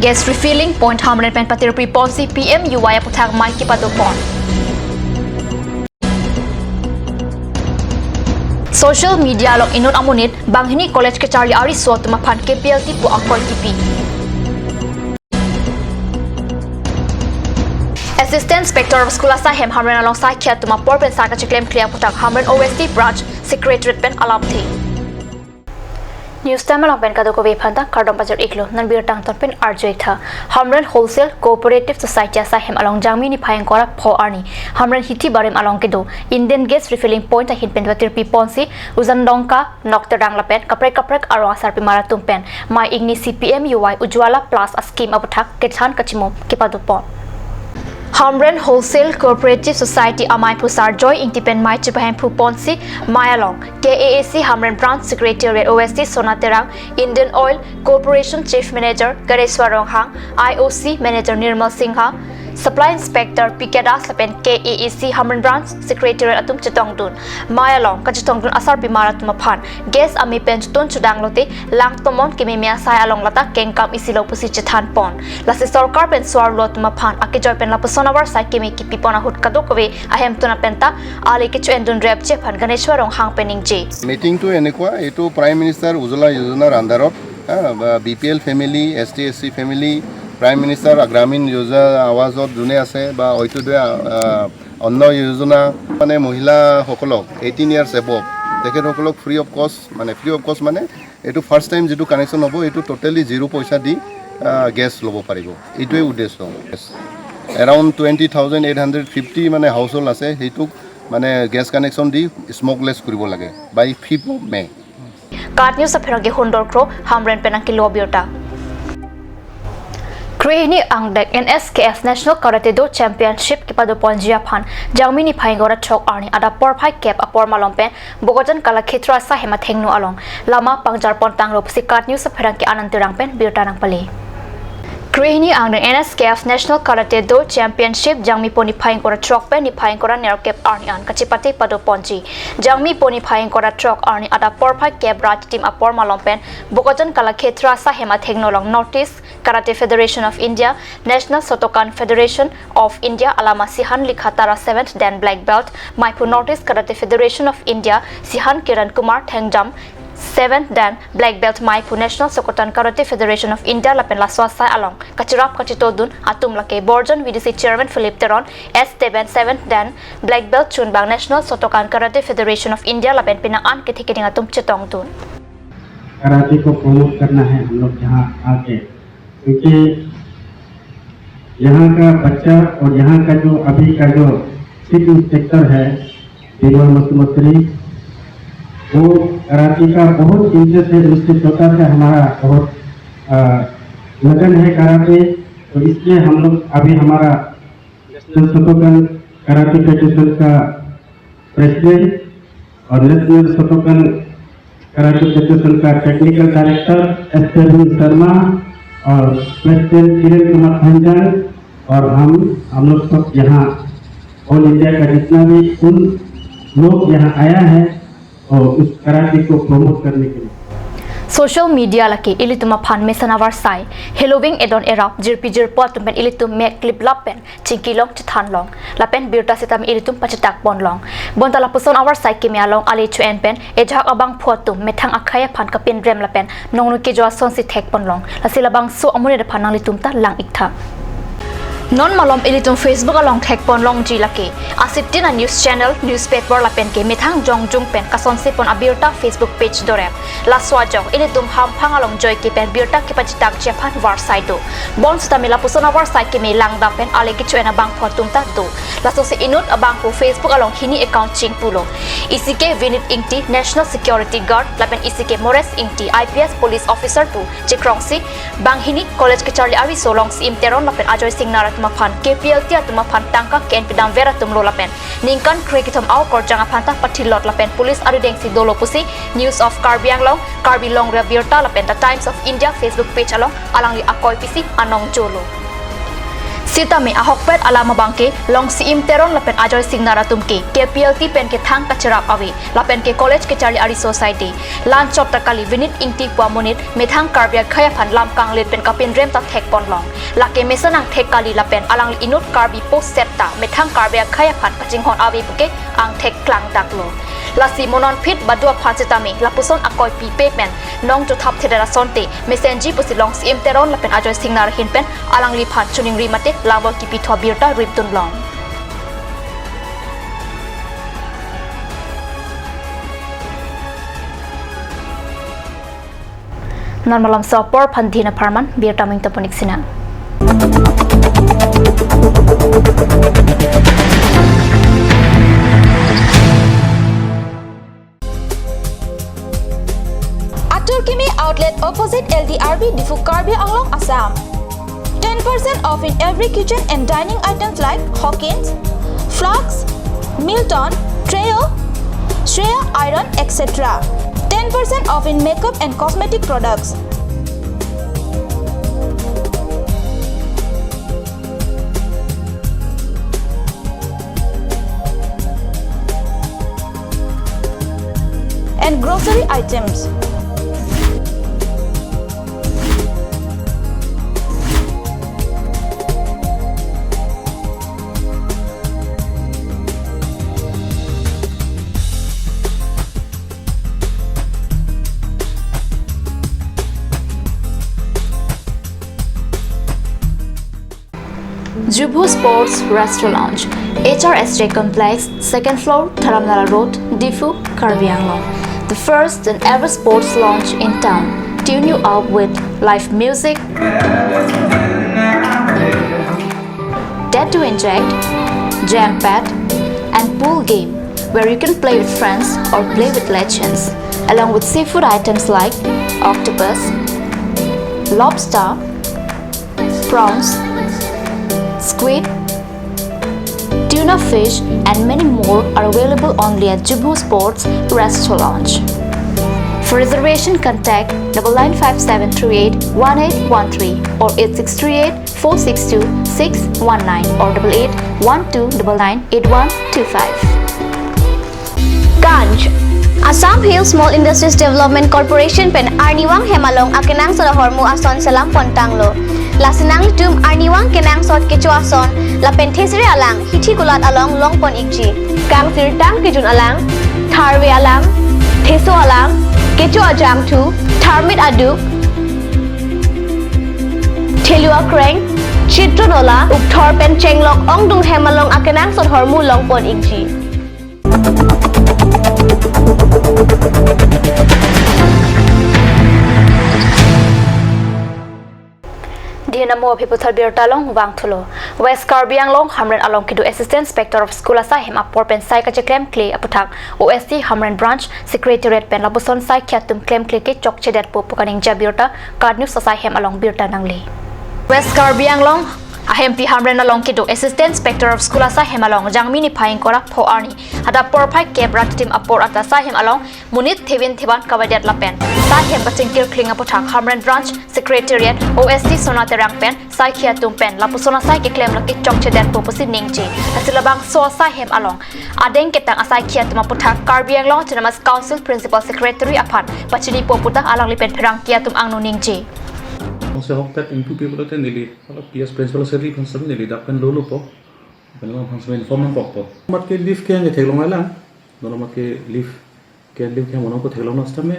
Gas refilling point hamren pen patir priponsi PM UY puthak mai ki padopon. Social media long inut amunit banghini college ke Charlie Ari so tuma phan KPLT pu akol kipi. Assistant Inspector of School Asahem hamren alongside kia tuma porpen saka claim clear putak hamren OST branch secretariat pen alamthi. News time along pen kadoko ve phanta kardom bazar iklo nanbir tang ton pen arjoi tha hamren wholesale cooperative society Asahem along jangmi ni phayang kora pho arni hamren hithi barem along ke do Indian gas refilling point a hin pen watir pi ponsi uzan dongka nokter dang la pen kaprek aro asar pi mara tum pen my igni CPM UY Ujwala plus a scheme abuthak kethan kachimo kipadupon Hamren Wholesale Cooperative Society Amai Pusar Joy Intipen Mai Chipahem Puponsi Mayalong KAAC Hamren Branch Secretariat OST Sonaterang Indian Oil Corporation Chief Manager Gareswarong Hang IOC Manager Nirmal Singha Supply Inspector Pikeda Sapen KAAC Hamren Branch Secretariat Atum Chitongdun Mayalong Kachitongdun Asar Pimarat Maphan Gas Ami Penchutun Chudanglote Lang Tomon Kimimia Sai Along Lata Kenkam Isilo Pusi Chithan Pon Lasi Sorkar Pen Swar Lot Maphan Akijoy Pen Lapus Our side kimi kipipona hut kadokwe ahem tuna penta ali kichu endun rep chephan ganeshwarong hang pening je meeting to enekwa etu prime minister ujala yojana andarot BPL family ST/SC family prime minister agramin yojana awazot june ase ba oitodwe onno yojana mane mohila hokolok 18 years above dekhe hokolok free of cost mane etu first time jitu connection hobo etu totally zero paisa di gas lobo paribo etue udesho around 20,850 মানে household আছে হেতুক মানে gas connection দি smokeless কৰিব লাগে by 5th of May কাট news আফেৰগে হন্দৰ ক্ৰ হামৰেন পেনাকি লবিয়টা Creini Angdek NSKF National Karate Do Championship kepada Ponjia Phan Jangmini Phaingora Chok Arni ada porphai cap apor malompen Bogojan Kala Khitra sa hema thengnu along lama pangjar pontang rop sikat news aferang ke anantirang pen birtanang pali Creini Angdek NSKF National Karate Do Championship Jangmi Poni Phaingora Chok pen ni Phaingora ner cap Arni an kachipate pado ponji Jangmi Poni Phaingora Chok Arni ada porphai cap rat team apor malompen Bogojan Kala Khitra sa hema thengnu along notice Karate Federation of India, National Shotokan Federation of India, Alama Sihan Likhatara 7th Dan Black Belt, Maipu Notice Karate Federation of India, Sihan Kiran Kumar Thengjam, 7th Dan Black Belt Maipu National Shotokan Karate Federation of India, Lapen Laswasai along, Kachirap Kachitodun, Atum Lake Borjan, VDC Chairman Philip Teron, S. Teban 7th Dan Black Belt Chunbang National Shotokan Karate Federation of India, Lapen Pinaan Kithikiting Atum Chitongdun. Karate को promote करना है हम लोग यहाँ आके क्योंकि यहाँ का बच्चा और यहाँ का जो अभी का जो चीफ इंस्पेक्टर है देवर मुख्यमंत्री वो कराटे का बहुत इंटरेस्ट है उसके छोटा से हमारा बहुत लगन है कराटे तो इसलिए हम लोग अभी हमारा नेशनल शोटोकन कराटे फेडरेशन का प्रेसिडेंट और नेशनल शोटोकन कराटे फेडरेशन का टेक्निकल डायरेक्टर एस. शर्मा और प्रेसिडेंट किरण कुमार खंजन और हम लोग सब यहाँ ऑल इंडिया का जितना भी उन लोग यहाँ आया है और उस कराटे को प्रमोट करने के लिए Social media laki ilituma phan mesanawar sai Halloween edon era jirpi jirpo tumpen ilitum me clip lapen chingkilong chithan long lapen birta sitam ilitum pachitak bon long bonta lapuson awar sai kimialong ali chuen pen ejak abang photum methang akhaya phan kapin rem lapen nongnu ke jwa son si thek bon long lasilabang so amune de phanang litum ta lang ikha Non malom ilitum Facebook along thek pon long ji laki asitina news channel newspaper lapen ke mithang jong jung pen kason se pon abirta Facebook page dore la swajong ilitum ham phang along joy ke pen birta ke pachitak jephan war side do bon stamila pusona war side ke me lang da pen ale ke chuena bang photum ta do la so se inut abang ko Facebook along hini account ching pulo isike Vinit Ingti National Security Guard lapen isike Mores Ingti IPS police officer tu chikrongsi bang hini college ke Charlie Ari solong sim teron lapen ajoy singnar Maphan KPLT at Maphan Tangka KNP Dam Vera Tumlo Lapen Ningkan Krikitom Au Korjanga Panta Patilot Lapen Police Arideng Si Dolo Pusi News of Karbi Anglong Karbi Long Revirta Lapen The Times of India Facebook page along Alangli Akoy Pisi Anong Jolo Sitami ahok pet alama bangke long si im teron lapen ajoy singnara tumke KPLT pen ke thang kacharap awi lapen ke college ke chari ari society lan chop takali vinit ingti kwa monit methang karbia khaya phan lam kang let pen kapin rem ta thek pon long lake mesanang thek kali lapen alang inut karbi post setta methang karbia khaya phan kaching hon awi buke ang thek klang daklo lasi monon pit badua phachitami lapuson akoi pi payment nong to thap thedara sonte mesenji pusilong si im teron lapen ajoy singnar hin pen alang li phan chuning ri mate lawal ki pitho birta riptun long normalam sopor phandina pharman birta ming taponik sina Aturkimi outlet opposite LDRB Difu Karbi Anglong Assam 10% off in every kitchen and dining items like Hawkins, Flux, Milton, Treo, Shreya Iron, etc. 10% off in makeup and cosmetic products. And grocery items. Jubu Sports Restaurant, HRSJ Complex, 2nd floor, Dharamnala Road, Difu, Karbi Anglong. The first and ever sports lounge in town. Tune you up with live music, Dare to Inject, Jam Pad, and pool game where you can play with friends or play with legends, along with seafood items like octopus, lobster, prawns, squid, tuna fish, and many more are available only at Jubu Sports Restaurant. For reservation, contact 9957381813 or 8638462619 or 8812998125. Ganj Assam Hills Small Industries Development Corporation pen Arniwang Hemalong akenang sa hormu ason salam pontanglo lasinang tum Arniwang kenang sot kecu ason la penthesri alang hithi kulat along longpon ikji kang sirtang kijun alang tharwe alang theso alang kecu ajam thu tharmit aduk thelua kreng chitronola ukthor pen chenglok ongdung hemalong akenang sot hormu longpon ikji Dinamo Piputhal Birtalong Wang Thulo West Karbi Anglong Hamren Along Kidu Assistant Inspector of School Asa Hema Porpen Sai Ka Claim Clay Aputhak OST Hamren Branch Secretariat Pen Labuson Sai Kyatum Claim Clay Ke Chok Chedat Pupukaning Jabirta Card News Asa Hem Along Birta Nangli West Karbi Anglong Ahempi Hamren Along Kidu Assistant Inspector of School Asa Hem Along Jangmini Phaing Kora Pho Arni Ada Porphai Kebrat Team Apor Ata Sa Hem Along Munit Thevin Thiban Kawadiat Lapen Sa Hem Bachingkir Kling Aputhak Hamren Branch Secretariat OST Sonaterang Pen Sai Kyatum Pen Lapusona Sai Ke Claim Laki Chok Chedat Pupusi Ningji Asilabang So Sa Hem Along Adeng Ketang Asai Kyatum Aputhak Karbi Anglong Chinamas Council Principal Secretary Aphan Pachini Poputa Alang Lipen Perang Kyatum Angnu Ningji Se hoktat impu people te nili ala PS principal secretary phansam nili dakan lolo po benang phansam inform nang pokpo mat ke leave ke nge theglong ala nono mat ke leave ke mono ko theglong nastame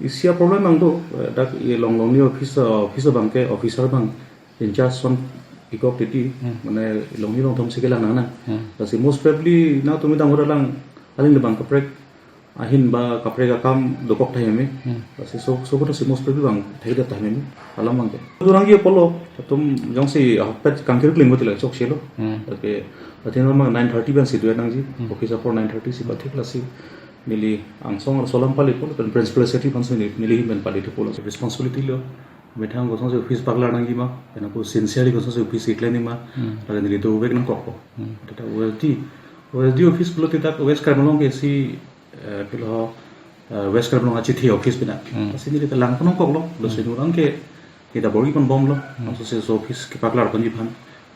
isia problem ang do dak ye long ni office bang ke officer bang in charge son ikop titi mane long ni long thom sikela na kasi most probably na tumi dang lang alin bang ka prek ahin ba kapre ka kam dokok thayame kasi so ko to most probably bang thayda thayame alam bang durangi polo tum jongsi hokpat kangkir kling botila chok chelo ke athina ma 9:30 ban sidu nangji office for 9:30 si bathi klasi nili angsong ar solam pali polo principal secretary pansu nili men pali to polo responsibility lo methang go so office pagla nangji ma ena ko sincerely go so office ikleni ma ala nili do wek nang kokko eta OSD office polo tita west karmalong ke si pilo west karmalong achithi office bina asini le lang kono koklo lo sinurang ke kita bogi kon bom lo so se office ke pagla kon jiphan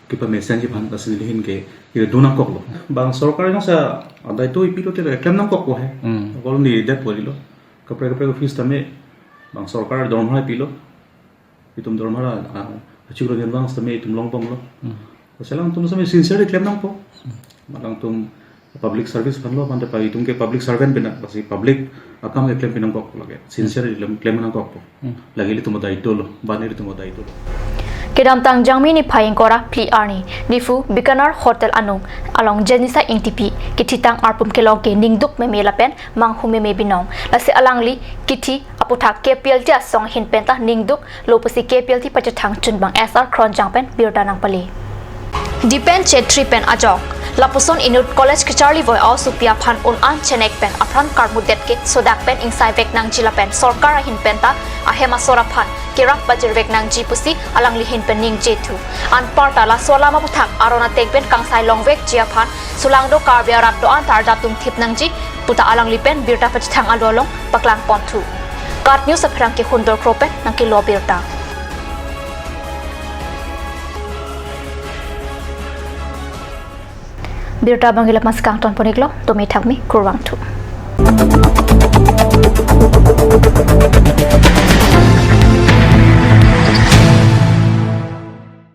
kita mesen je pan kasih lihin ke ira duna kok lo bang sarkar na sa adai to ipilo te reclaim nam kok ko hai kalau ni det bolilo kapre office tame bang sarkar dormha pilo itum dormha achik lo bang tame itum long pong lo selang tum sampai sincere reclaim nam ko malang tum public service pan lo pan te pai tum ke public servant bena pasi public akam reclaim pinam kok lage sincere reclaim nam kok lagi li tum dai to lo banir tum dai to lo Kedam tang jangmi ni phaing kora pli arni nifu bikanar hotel anung along jenisa ingtipi kititang arpum kelong ke ningduk me melapen manghume me binong lase alangli kiti aputhak kpl ti asong hin penta ningduk lopasi kpl ti pachathang chunbang sr khron jangpen birdanang pali dipen chetri pen ajok lapuson inut college ke charlie voy au supia phan un an chenek pen apran karmudet ke sodak pen insai vek nang jila pen sarkar hin penta ahema sora phan kirak bajer vek nang jipusi alang lihin pen ning jetu an parta la sola ma puthak arona tek pen kangsai long vek jia phan sulang do karbia rap do an tar datum thip nang ji puta alang li pen birta pachathang alolong paklang ponthu kat news aphrang ke hundor kropen nang ke lo birta Birta bangila mas kang ton poniklo tomi thakmi kurwang thu